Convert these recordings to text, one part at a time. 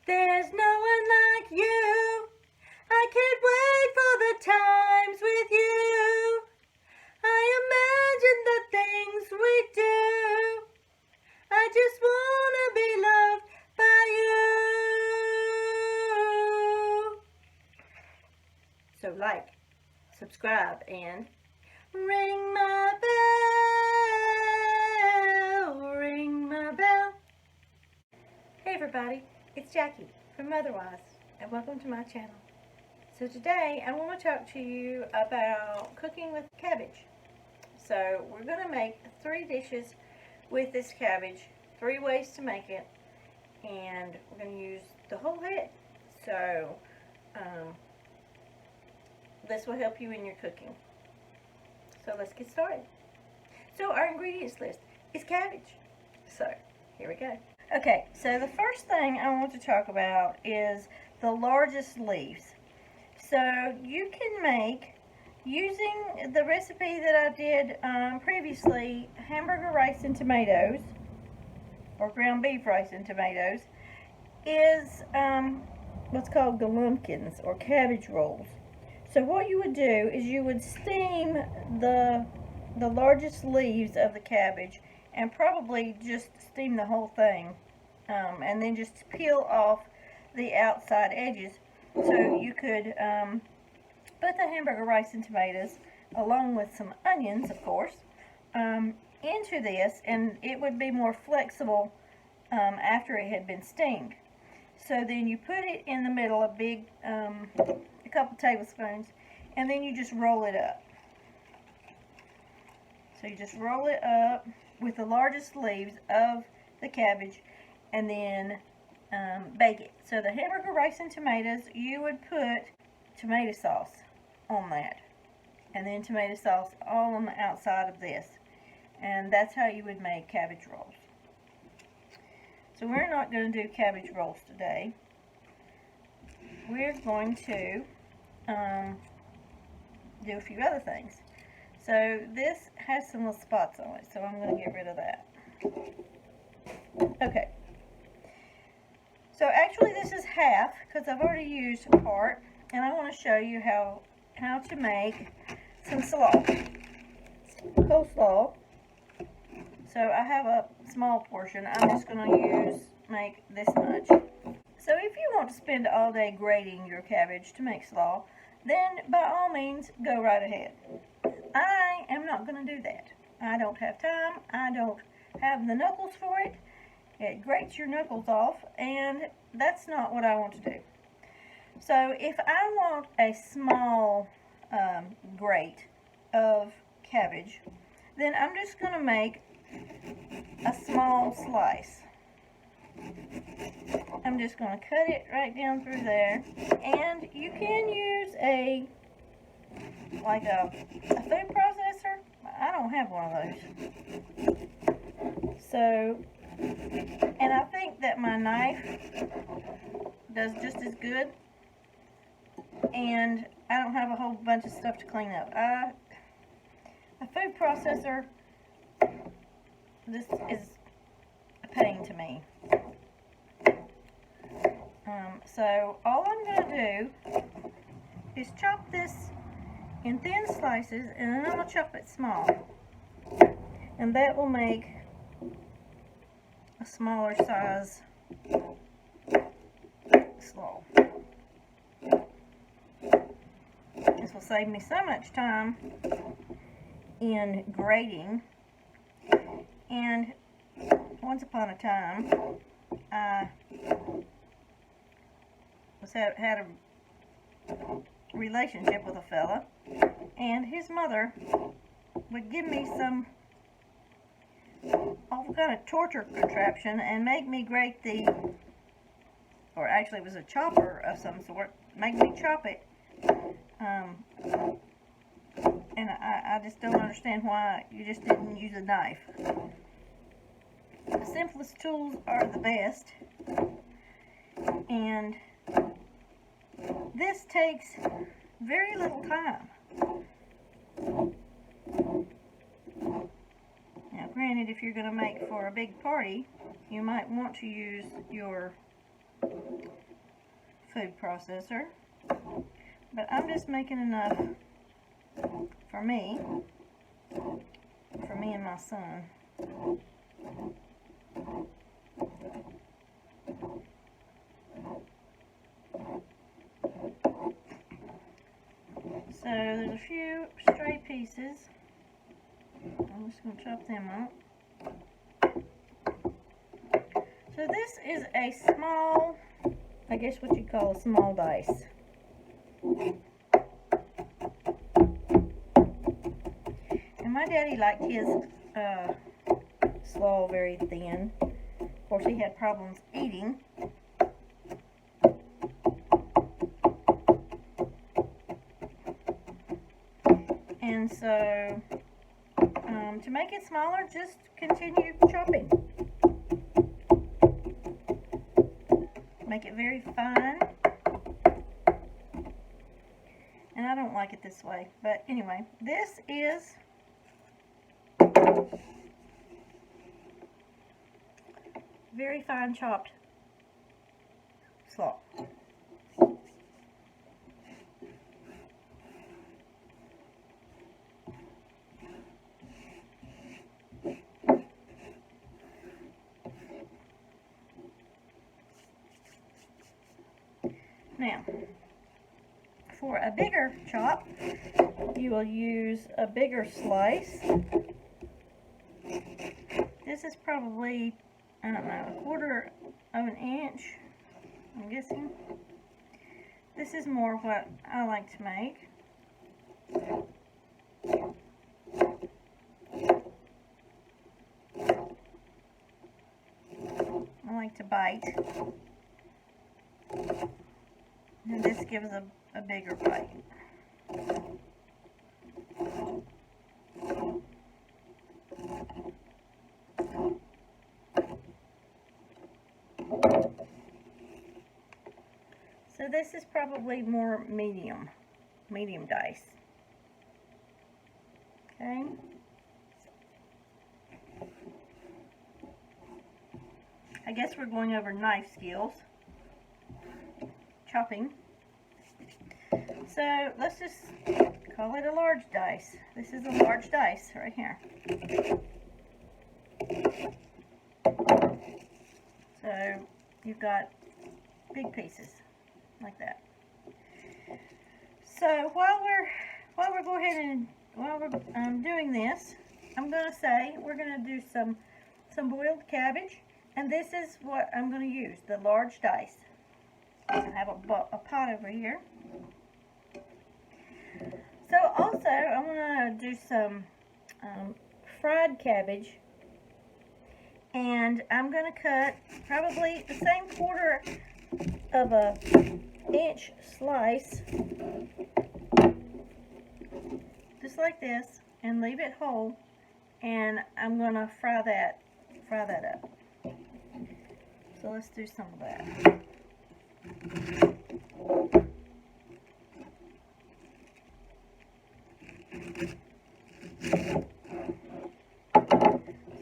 There's no one like you. I can't wait for the times with you. I imagine the things we do. I just wanna be loved by you. So like, subscribe, and ring my bell, ring my bell. Hey everybody, it's Jackie from Motherwise, and welcome to my channel. So today I want to talk to you about cooking with cabbage. So we're going to make 3 dishes with this cabbage, 3 ways to make it, and we're going to use the whole head. So this will help you in your cooking. So let's get started. So our ingredients list is cabbage. So here we go. Okay, so the first thing I want to talk about is the largest leaves. So you can make, using the recipe that I did previously, hamburger rice and tomatoes, or ground beef rice and tomatoes, is what's called Galumpkins, or cabbage rolls. So what you would do is you would steam the largest leaves of the cabbage, and probably just steam the whole thing, and then just peel off the outside edges. So you could put the hamburger rice and tomatoes, along with some onions, of course, into this, and it would be more flexible after it had been steamed. So then you put it in the middle, a couple tablespoons, and then you just roll it up. So you just roll it up with the largest leaves of the cabbage, and then bake it. So the hamburger rice and tomatoes, you would put tomato sauce on that, and then tomato sauce all on the outside of this, and that's how you would make cabbage rolls. So we're not going to do cabbage rolls today. We're going to do a few other things. So this has some little spots on it, so I'm going to get rid of that. Okay. So actually this is half, because I've already used a part, and I want to show you how to make some coleslaw. So I have a small portion. I'm just going to make this much. So if you want to spend all day grating your cabbage to make slaw, then by all means go right ahead. I am not going to do that. I don't have time. I don't have the knuckles for it. It grates your knuckles off, and that's not what I want to do. So if I want a small grate of cabbage, then I'm just going to make a small slice. I'm just going to cut it right down through there, and you can use a food processor. I don't have one of those. So, and I think that my knife does just as good, and I don't have a whole bunch of stuff to clean up. A food processor, this is a pain to me. So all I'm going to do is chop this in thin slices, and then I'm going to chop it small, and that will make a smaller size slaw. This will save me so much time in grating. And once upon a time, I had a relationship with a fella, and his mother would give me some all kind of torture contraption and make me grate or actually it was a chopper of some sort, make me chop it. And I just don't understand why you just didn't use a knife. The simplest tools are the best, and this takes very little time. Now granted, if you're going to make for a big party, you might want to use your food processor, but I'm just making enough for me and my son. So there's a few stray pieces. I'm just going to chop them up. So this is a small, I guess what you'd call a small dice. And my daddy liked his slaw very thin. Of course, he had problems eating. And so, to make it smaller, just continue chopping. Make it very fine. And I don't like it this way. But anyway, this is very fine chopped slaw. Now, for a bigger chop, you will use a bigger slice. This is probably, I don't know, 1/4 of an inch, I'm guessing. This is more what I like to make. I like to bite. And this gives a bigger bite. So this is probably more medium dice. Okay. I guess we're going over knife skills. Chopping. So let's just call it a large dice. This is a large dice right here. So you've got big pieces like that. So while we're doing this, I'm going to say we're going to do some boiled cabbage, and this is what I'm going to use, the large dice. I have a pot over here. So also, I'm going to do some fried cabbage, and I'm going to cut probably the same 1/4 of an inch slice, just like this, and leave it whole, and I'm going to fry that up. So let's do some of that. So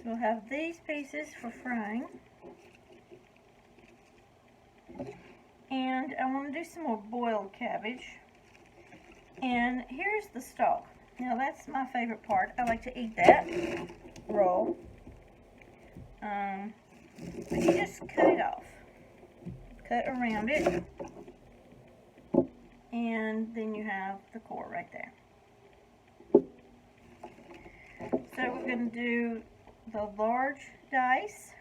we'll have these pieces for frying, and I want to do some more boiled cabbage. And here's the stalk. Now that's my favorite part. I like to eat that raw. But you just cut it off. Cut around it, and then you have the core right there. So we're going to do the large dice,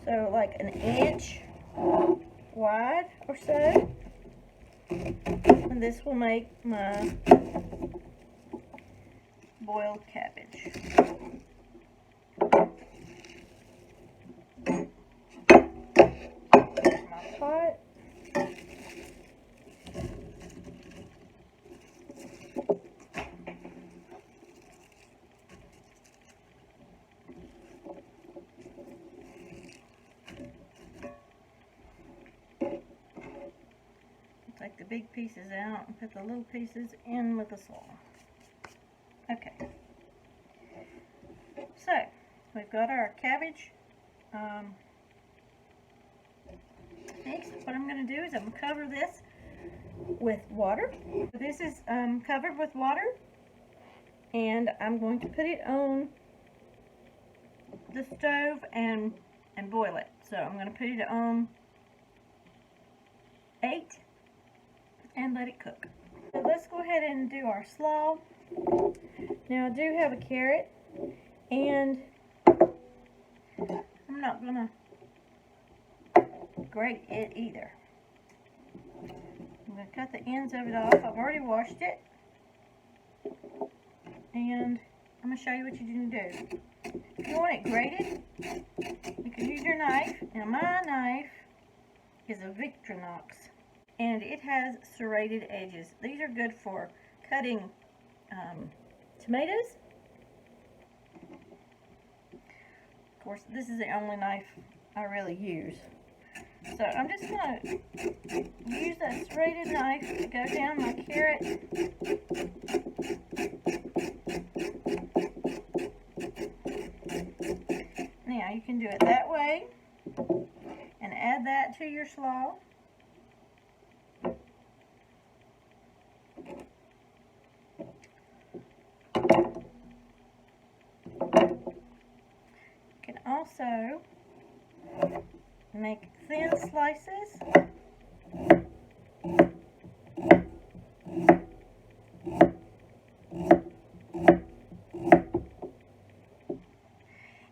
so like an inch wide or so, and this will make my boiled cabbage. Pot. Take the big pieces out and put the little pieces in with the slaw. Okay. So, we've got our cabbage. Next, what I'm going to do is I'm going to cover this with water. This is covered with water, and I'm going to put it on the stove and boil it. So I'm going to put it on 8 and let it cook. So let's go ahead and do our slaw. Now I do have a carrot, and I'm not going to grate it either. I'm going to cut the ends of it off. I've already washed it, and I'm going to show you what you need to do. If you want it grated, you can use your knife. Now my knife is a Victorinox, and it has serrated edges. These are good for cutting tomatoes. Of course, this is the only knife I really use. So I'm just going to use that serrated knife to go down my carrot. Now you can do it that way and add that to your slaw. You can also make thin slices.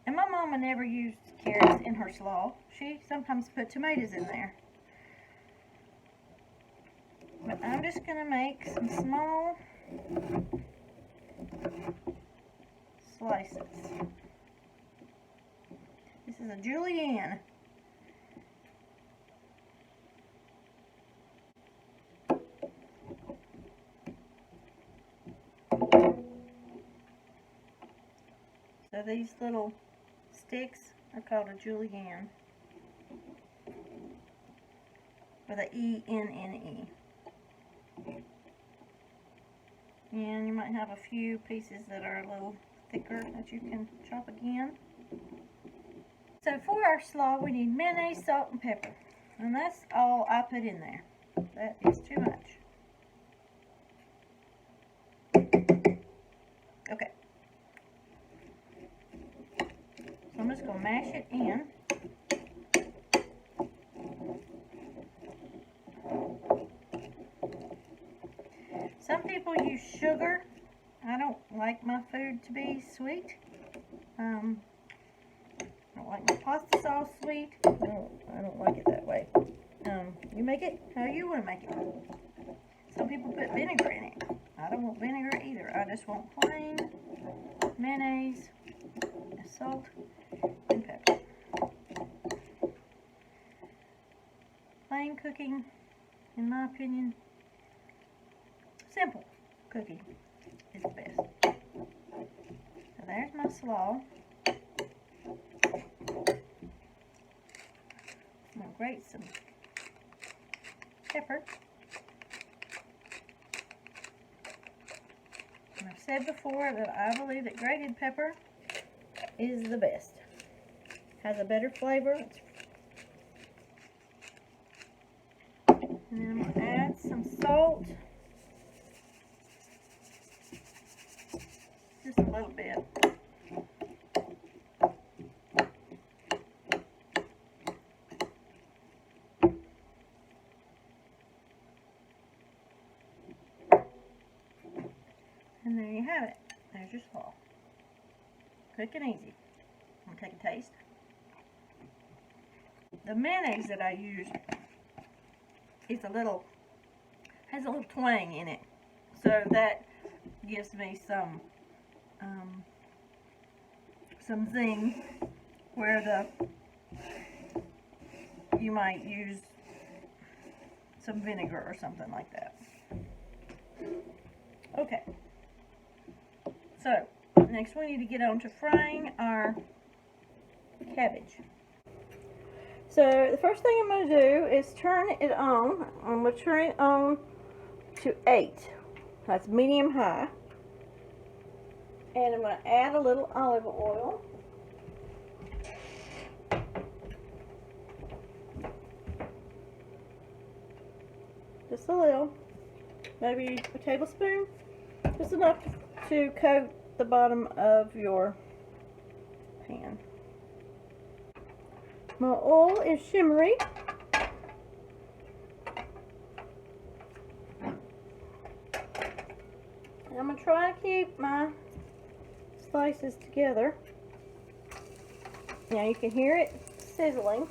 And my mama never used carrots in her slaw. She sometimes put tomatoes in there. But I'm just going to make some small slices. This is a julienne. So these little sticks are called a julienne, with an E-N-N-E. And you might have a few pieces that are a little thicker that you can chop again. So for our slaw, we need mayonnaise, salt, and pepper. And that's all I put in there. That is too much. Okay. So I'm just going to mash it in. Some people use sugar. I don't like my food to be sweet. I don't like my pasta sauce sweet. I don't like it that way. You make it how you want to make it. Some people put vinegar in it. I don't want vinegar either. I just want plain mayonnaise, salt, and pepper. Plain cooking, in my opinion, simple cooking is the best. So there's my slaw. I'm going to grate some pepper. And I've said before that I believe that grated pepper is the best. Has a better flavor. And then I'm going to add some salt. Just a little bit. And there you have it. There's your slaw. Quick and easy. I'm going to take a taste. The mayonnaise that I use is has a little twang in it. So that gives me some zing where you might use some vinegar or something like that. Okay. So, next we need to get on to frying our cabbage. So, the first thing I'm going to do is turn it on. I'm going to turn it on to 8. That's medium high. And I'm going to add a little olive oil. just a little, maybe a tablespoon, just enough to coat the bottom of your pan. My oil is shimmery. I'm going to try to keep my slices together. Now you can hear it sizzling.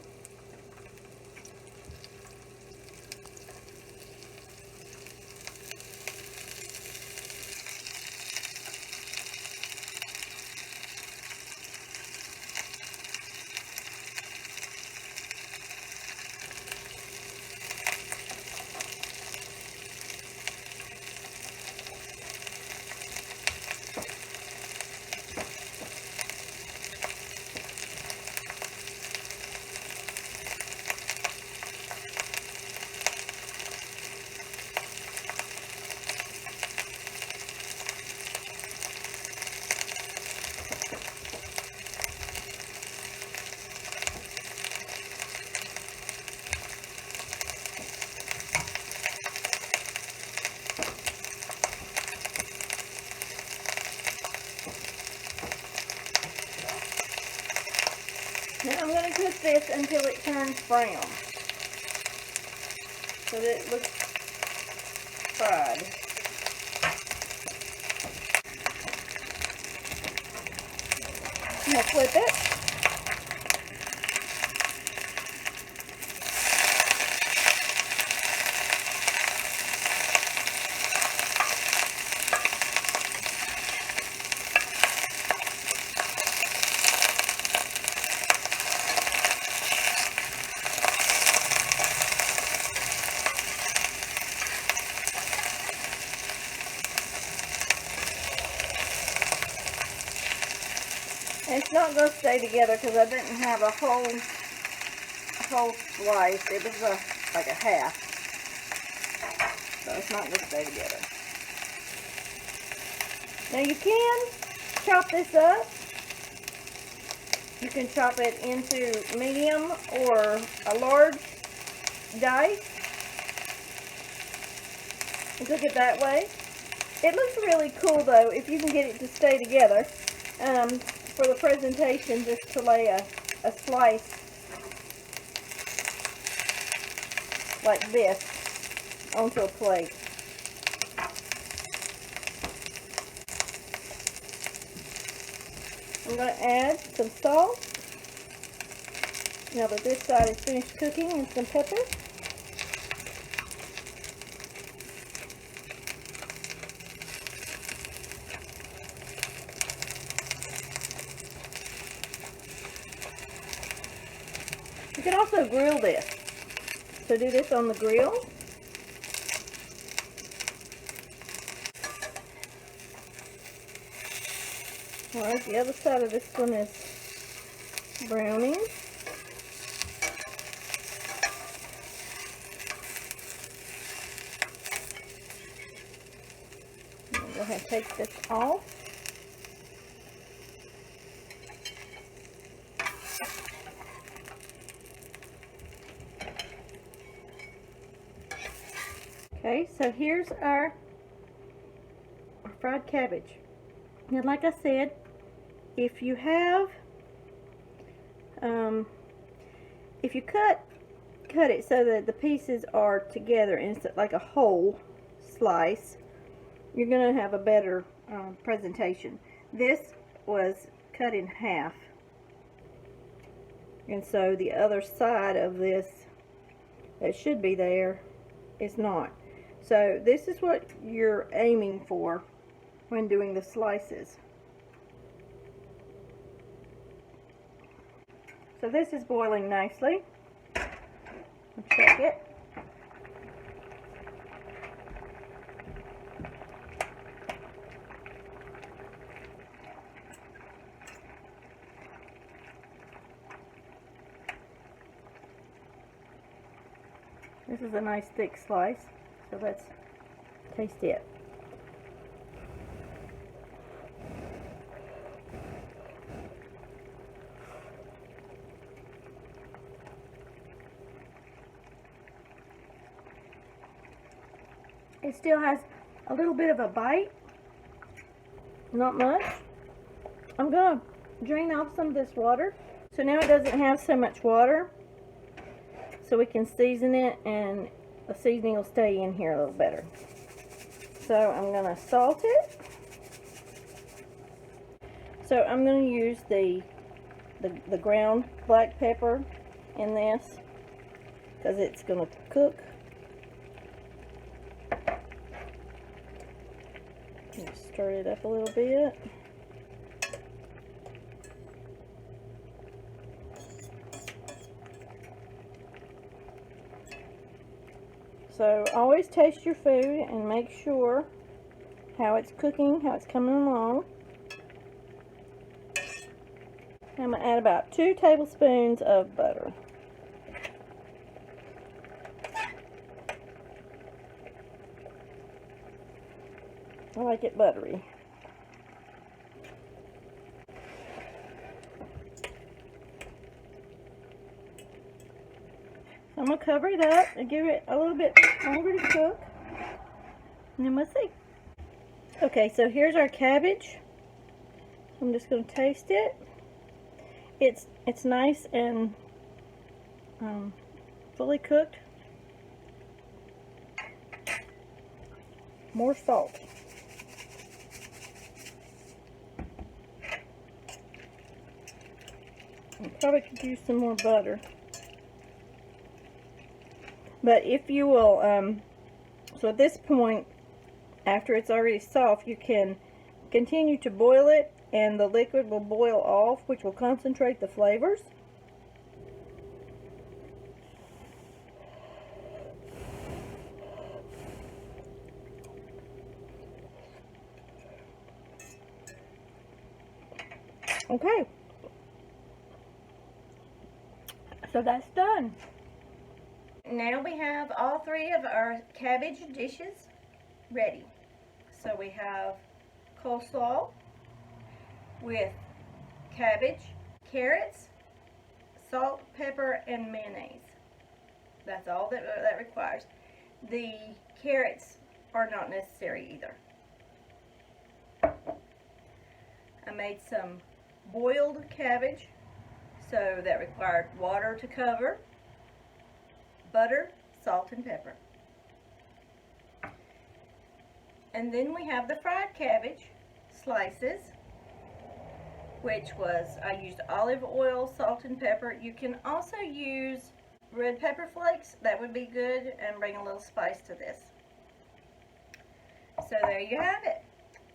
Now I'm going to cook this until it turns brown, so that it looks fried. Now flip it. It's not going to stay together because I didn't have a whole slice. It was like a half. So it's not going to stay together. Now you can chop this up. You can chop it into medium or a large dice and cook it that way. It looks really cool though if you can get it to stay together. For the presentation, just to lay a slice like this onto a plate. I'm going to add some salt, now that this side is finished cooking, and some pepper. You can also grill this. So do this on the grill. Alright, the other side of this one is browning. I'll go ahead and take this off. Okay, so here's our fried cabbage. And like I said, if you have, if you cut it so that the pieces are together and it's like a whole slice, you're going to have a better presentation. This was cut in half, and so the other side of this that should be there is not. So this is what you're aiming for when doing the slices. So this is boiling nicely. I'll check it. This is a nice thick slice, so let's taste it. It still has a little bit of a bite. Not much. I'm going to drain off some of this water. So now it doesn't have so much water. So we can season it and the seasoning will stay in here a little better. So I'm going to salt it. So I'm going to use the ground black pepper in this because it's going to cook. Just stir it up a little bit. So always taste your food and make sure how it's cooking, how it's coming along. I'm going to add about 2 tablespoons of butter. I like it buttery. I'm going to cover it up and give it a little bit longer to cook. And then we'll see. Okay, so here's our cabbage. I'm just going to taste it. It's nice and fully cooked. More salt. I probably could use some more butter. But if you will, so at this point, after it's already soft, you can continue to boil it and the liquid will boil off, which will concentrate the flavors. Okay, so that's done. Now we have all 3 of our cabbage dishes ready. So we have coleslaw with cabbage, carrots, salt, pepper, and mayonnaise. That's all that requires. The carrots are not necessary either. I made some boiled cabbage, so that required water to cover, butter, salt, and pepper. And then we have the fried cabbage slices, which was, I used olive oil, salt, and pepper. You can also use red pepper flakes. That would be good and bring a little spice to this. So there you have it.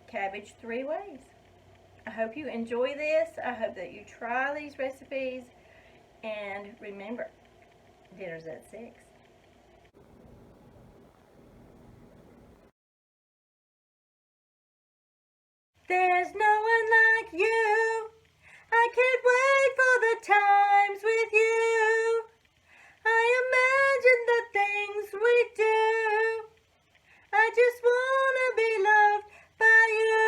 Cabbage 3 ways. I hope you enjoy this. I hope that you try these recipes. And remember, dinner's at 6. There's no one like you. I can't wait for the times with you. I imagine the things we do. I just want to be loved by you.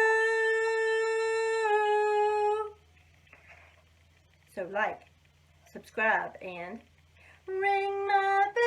So like, subscribe, and ring my bell.